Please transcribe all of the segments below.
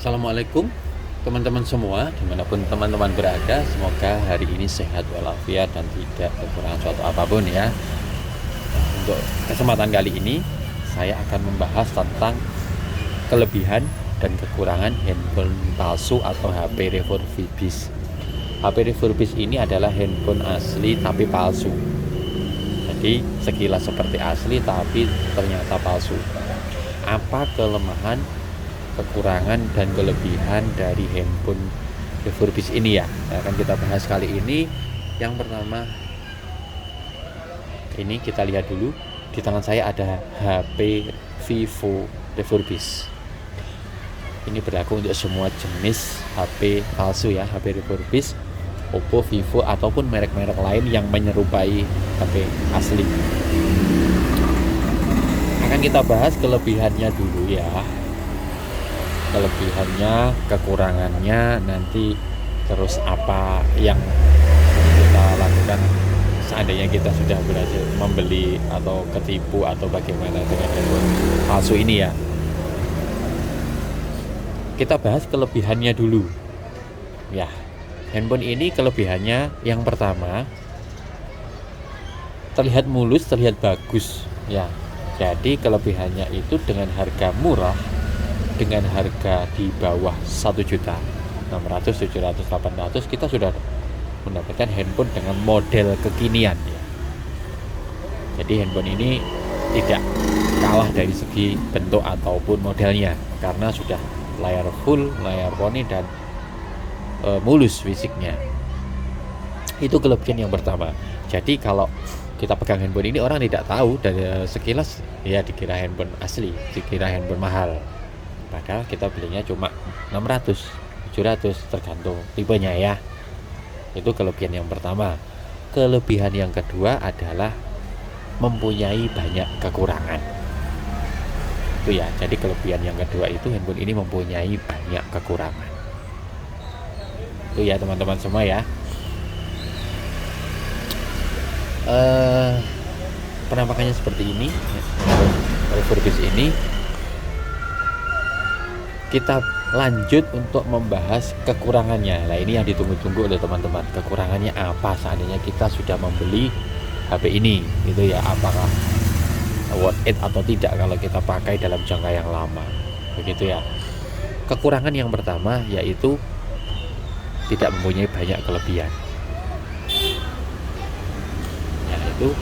Assalamualaikum teman-teman semua, dimanapun teman-teman berada. Semoga hari ini sehat walafiat dan tidak kekurangan suatu apapun ya. Untuk kesempatan kali ini saya akan membahas tentang kelebihan dan kekurangan handphone palsu atau HP refurbished. HP refurbished ini adalah handphone asli tapi palsu. Jadi sekilas seperti asli tapi ternyata palsu. Apa kelemahan, kekurangan dan kelebihan dari handphone refurbished ini ya, akan kita bahas kali ini. Yang pertama, ini kita lihat dulu. Di tangan saya ada HP Vivo refurbished. Ini berlaku untuk semua jenis HP palsu ya, HP refurbished, Oppo, Vivo ataupun merek-merek lain yang menyerupai HP asli. Akan kita bahas kelebihannya dulu ya. Kelebihannya, kekurangannya, nanti terus apa yang kita lakukan seandainya kita sudah berhasil membeli atau ketipu atau bagaimana dengan handphone palsu ini ya. Kita bahas kelebihannya dulu ya. Handphone ini kelebihannya yang pertama, terlihat mulus, terlihat bagus ya. Jadi kelebihannya itu dengan harga murah, dengan harga di bawah 1.600.000, 700, 800 kita sudah mendapatkan handphone dengan model kekinian ya. Jadi handphone ini tidak kalah dari segi bentuk ataupun modelnya, karena sudah layar full, layar poni dan mulus fisiknya. Itu kelebihan yang pertama. Jadi kalau kita pegang handphone ini orang tidak tahu, dari sekilas ya dikira handphone asli, dikira handphone mahal. Padahal kita belinya cuma 600, 700 tergantung tipenya ya. Itu kelebihan yang pertama. Kelebihan yang kedua adalah mempunyai banyak kekurangan. Itu ya. Jadi kelebihan yang kedua itu handphone ini mempunyai banyak kekurangan. Itu ya teman-teman semua ya. Penampakannya seperti ini. Refurbished ini. Kita lanjut untuk membahas kekurangannya. Nah ini yang ditunggu-tunggu oleh teman-teman. Kekurangannya apa seandainya kita sudah membeli HP ini gitu ya. Apakah worth it atau tidak kalau kita pakai dalam jangka yang lama, begitu ya. Kekurangan yang pertama yaitu tidak mempunyai banyak kelebihan. Yaitu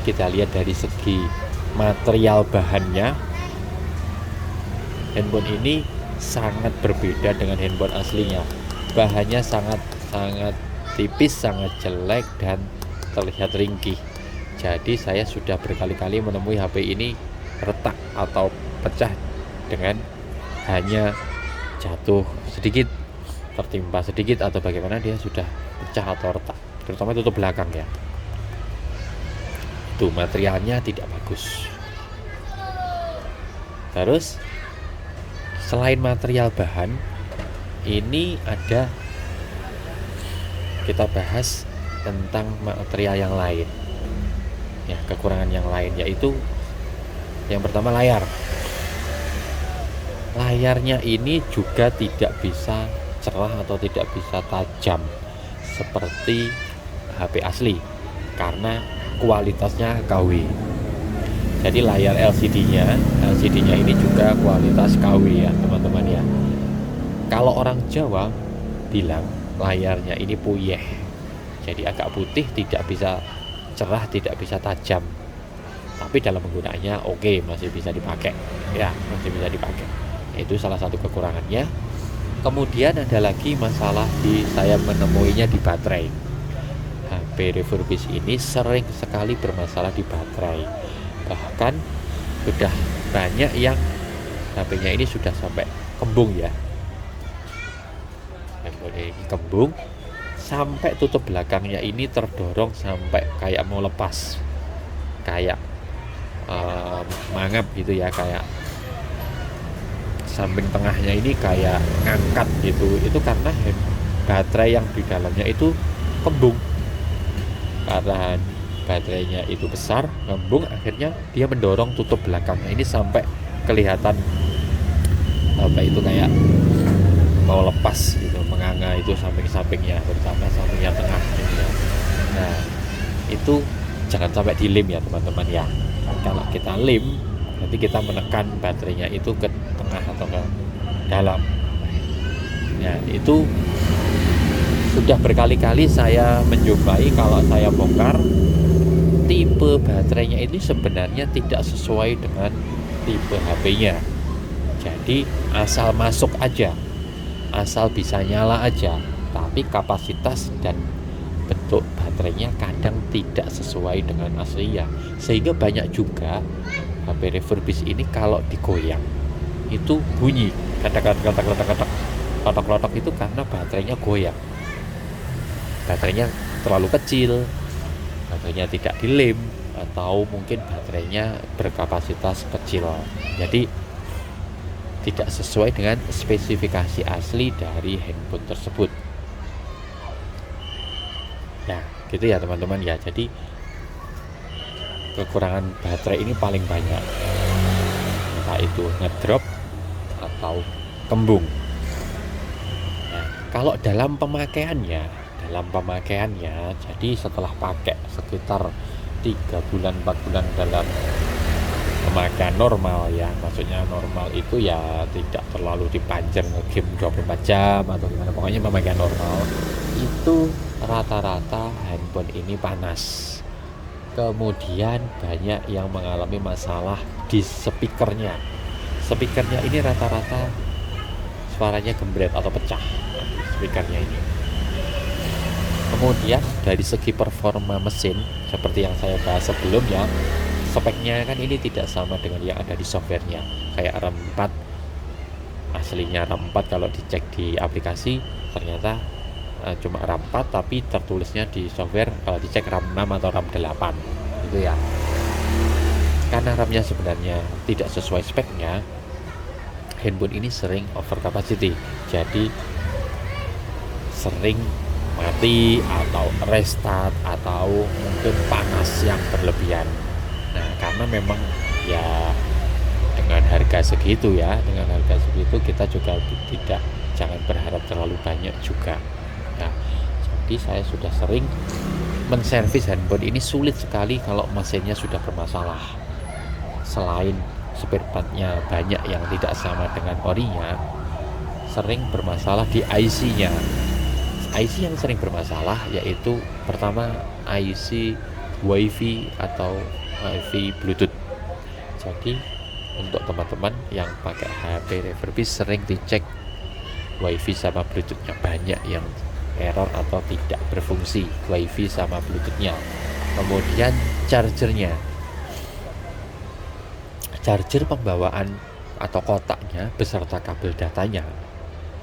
kita lihat dari segi material bahannya. Handphone ini sangat berbeda dengan handphone aslinya. Bahannya sangat tipis, sangat jelek dan terlihat ringkih. Jadi saya sudah berkali-kali menemui HP ini retak atau pecah dengan hanya jatuh sedikit, tertimpa sedikit atau bagaimana dia sudah pecah atau retak. Terutama tutup belakang ya. Itu materialnya tidak bagus. Terus selain material bahan, ini ada, kita bahas tentang material yang lain ya, kekurangan yang lain yaitu yang pertama layar. Layarnya ini juga tidak bisa cerah atau tidak bisa tajam seperti HP asli karena kualitasnya KW. Jadi layar LCD-nya ini juga kualitas KW ya teman-teman ya. Kalau orang Jawa bilang layarnya ini puyeh, jadi agak putih, tidak bisa cerah, tidak bisa tajam. Tapi dalam penggunaannya oke, masih bisa dipakai ya, masih bisa dipakai. Itu salah satu kekurangannya. Kemudian ada lagi masalah saya menemuinya di baterai. HP refurbished ini sering sekali bermasalah di baterai. Bahkan sudah banyak yang HP-nya ini sudah sampai kembung ya. Handphone ini kembung sampai tutup belakangnya ini terdorong sampai kayak mau lepas, kayak mangap gitu ya, kayak samping tengahnya ini kayak ngangkat gitu. Itu karena baterai yang di dalamnya itu kembung. Karena baterainya itu besar, ngembung, akhirnya dia mendorong tutup belakangnya ini sampai kelihatan apa itu kayak mau lepas gitu, menganga itu samping-sampingnya, terutama samping yang tengah ini ya. Nah itu jangan sampai di lem ya teman-teman ya. Kalau kita lem nanti kita menekan baterainya itu ke tengah atau ke dalam. Ya itu sudah berkali-kali saya menjumpai kalau saya bongkar tipe baterainya ini sebenarnya tidak sesuai dengan tipe HP-nya. Jadi asal masuk aja, asal bisa nyala aja, tapi kapasitas dan bentuk baterainya kadang tidak sesuai dengan aslinya. Sehingga banyak juga HP refurbish ini kalau digoyang itu bunyi katak-katak itu karena baterainya goyang. Baterainya terlalu kecil, baterainya tidak dilem, atau mungkin baterainya berkapasitas kecil. Jadi tidak sesuai dengan spesifikasi asli dari handphone tersebut. Nah, gitu ya teman-teman ya. Jadi kekurangan baterai ini paling banyak, entah itu ngedrop atau kembung. Nah, kalau dalam pemakaiannya, jadi setelah pakai sekitar 3 bulan 4 bulan dalam pemakaian normal ya, maksudnya normal itu ya tidak terlalu dipanjer nge-game 24 jam atau gimana, pokoknya pemakaian normal itu rata-rata handphone ini panas. Kemudian banyak yang mengalami masalah di speakernya ini rata-rata suaranya gembret atau pecah speakernya ini. Kemudian dari segi performa mesin seperti yang saya bahas sebelumnya, speknya kan ini tidak sama dengan yang ada di softwarenya. Kayak RAM 4, aslinya RAM 4 kalau dicek di aplikasi ternyata cuma RAM 4, tapi tertulisnya di software kalau dicek RAM 6 atau RAM 8 gitu ya. Karena RAM-nya sebenarnya tidak sesuai speknya, handphone ini sering over capacity, jadi sering mati atau restart atau mungkin panas yang berlebihan. Nah, karena memang ya dengan harga segitu kita juga jangan berharap terlalu banyak juga. Nah, jadi saya sudah sering menservis handphone ini, sulit sekali kalau mesinnya sudah bermasalah. Selain spare partnya banyak yang tidak sama dengan orinya, sering bermasalah di IC-nya. IC yang sering bermasalah yaitu pertama IC WiFi atau WiFi Bluetooth. Jadi untuk teman-teman yang pakai HP refurbish sering dicek WiFi sama Bluetooth-nya, banyak yang error atau tidak berfungsi WiFi sama Bluetooth-nya. Kemudian charger pembawaan atau kotaknya beserta kabel datanya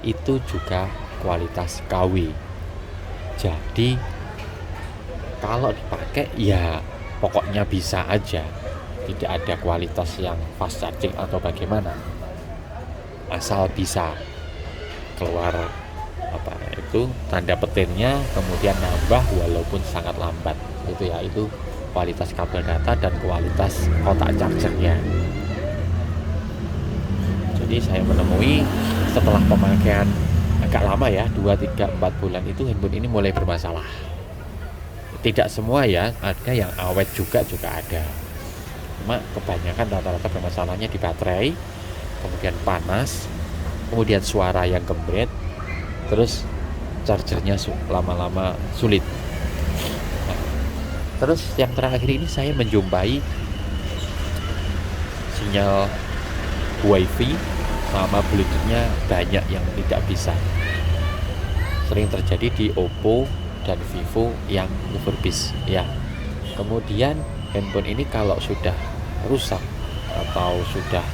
itu juga kualitas KW. Jadi kalau dipakai ya pokoknya bisa aja, tidak ada kualitas yang fast charging atau bagaimana, asal bisa keluar itu tanda petirnya, kemudian nambah walaupun sangat lambat. Itu ya, itu kualitas kabel data dan kualitas kotak chargernya. Jadi saya menemui setelah pemakaian agak lama ya, 2, 3, 4 bulan itu handphone ini mulai bermasalah. Tidak semua ya, ada yang awet juga ada. Cuma kebanyakan rata-rata permasalahannya di baterai, kemudian panas, kemudian suara yang gembret, terus chargernya lama-lama sulit. Nah, terus yang terakhir ini saya menjumpai sinyal WiFi sama Bluetooth-nya banyak yang tidak bisa. Sering terjadi di Oppo dan Vivo yang refurbish ya. Kemudian handphone ini kalau sudah rusak atau sudah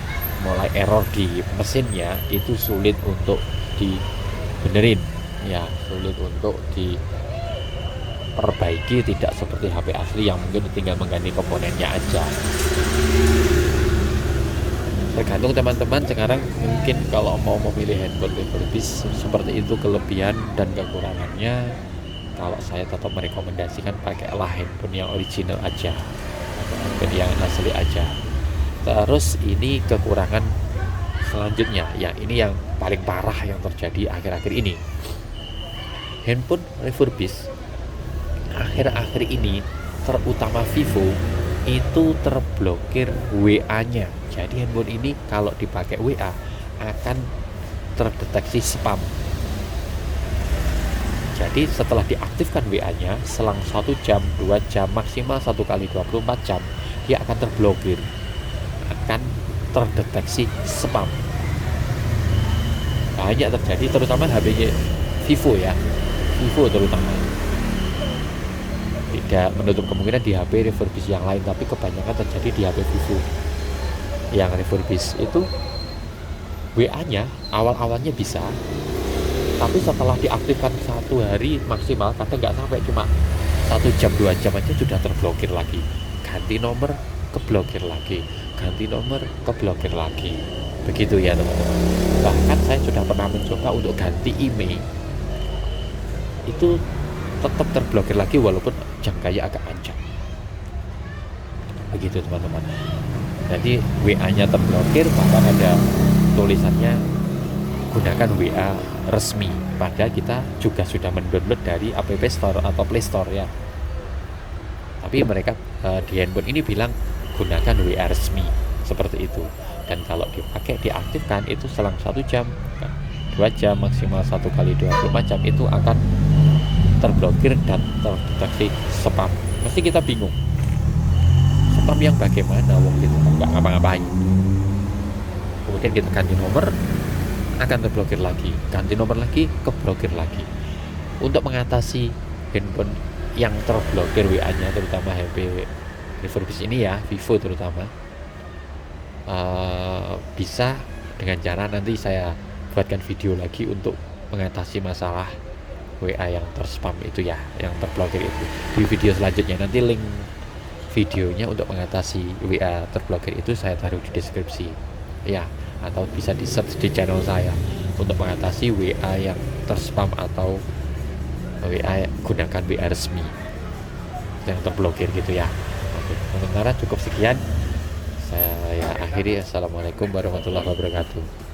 mulai error di mesinnya itu sulit untuk dibenerin ya, sulit untuk diperbaiki, tidak seperti HP asli yang mungkin tinggal mengganti komponennya aja. Tergantung teman-teman sekarang, mungkin kalau mau memilih handphone refurbish seperti itu kelebihan dan kekurangannya. Kalau saya tetap merekomendasikan pakailah handphone yang original aja, handphone yang asli aja. Terus ini kekurangan selanjutnya, ini yang paling parah yang terjadi akhir-akhir ini. Handphone refurbished akhir-akhir ini, terutama Vivo, itu terblokir WA-nya. Jadi handphone ini kalau dipakai WA akan terdeteksi spam. Jadi setelah diaktifkan WA-nya, selang 1 jam, 2 jam, maksimal 1 kali 24 jam, dia akan terblokir, akan terdeteksi spam. Banyak terjadi, terutama HP Vivo ya, Vivo terutama. Tidak menutup kemungkinan di HP refurbished yang lain, tapi kebanyakan terjadi di HP Vivo. Yang refurbished itu WA-nya awal-awalnya bisa, tapi setelah diaktifkan 1 hari maksimal, kadang nggak sampai, cuma 1 jam 2 jam aja sudah terblokir lagi. Ganti nomor, keblokir lagi, ganti nomor, keblokir lagi. Begitu ya teman-teman. Bahkan saya sudah pernah mencoba untuk ganti email, itu tetap terblokir lagi walaupun jangkanya agak panjang. Begitu teman-teman. Jadi WA-nya terblokir, bahkan ada tulisannya gunakan WA resmi, padahal kita juga sudah mendownload dari App Store atau Play Store ya. Tapi mereka di handphone ini bilang gunakan WA resmi, seperti itu. Dan kalau dipakai, diaktifkan, itu selang 1 jam, 2 jam, maksimal 1 kali 24 jam itu akan terblokir dan terdeteksi spam. Mesti kita bingung, spam yang bagaimana, wong gitu nggak ngapa-ngapain. Kemudian kita ganti nomor, akan terblokir lagi, ganti nomor lagi, keblokir lagi. Untuk mengatasi handphone yang terblokir WA-nya, terutama HP refurbished ini ya, Vivo terutama, bisa dengan cara nanti saya buatkan video lagi untuk mengatasi masalah WA yang terspam itu ya, yang terblokir itu di video selanjutnya. Nanti link videonya untuk mengatasi WA terblokir itu saya taruh di deskripsi ya, atau bisa di search di channel saya untuk mengatasi WA yang terspam atau WA gunakan WA resmi yang terblokir gitu ya. Oke, sementara cukup sekian, saya akhiri. Assalamualaikum warahmatullahi wabarakatuh.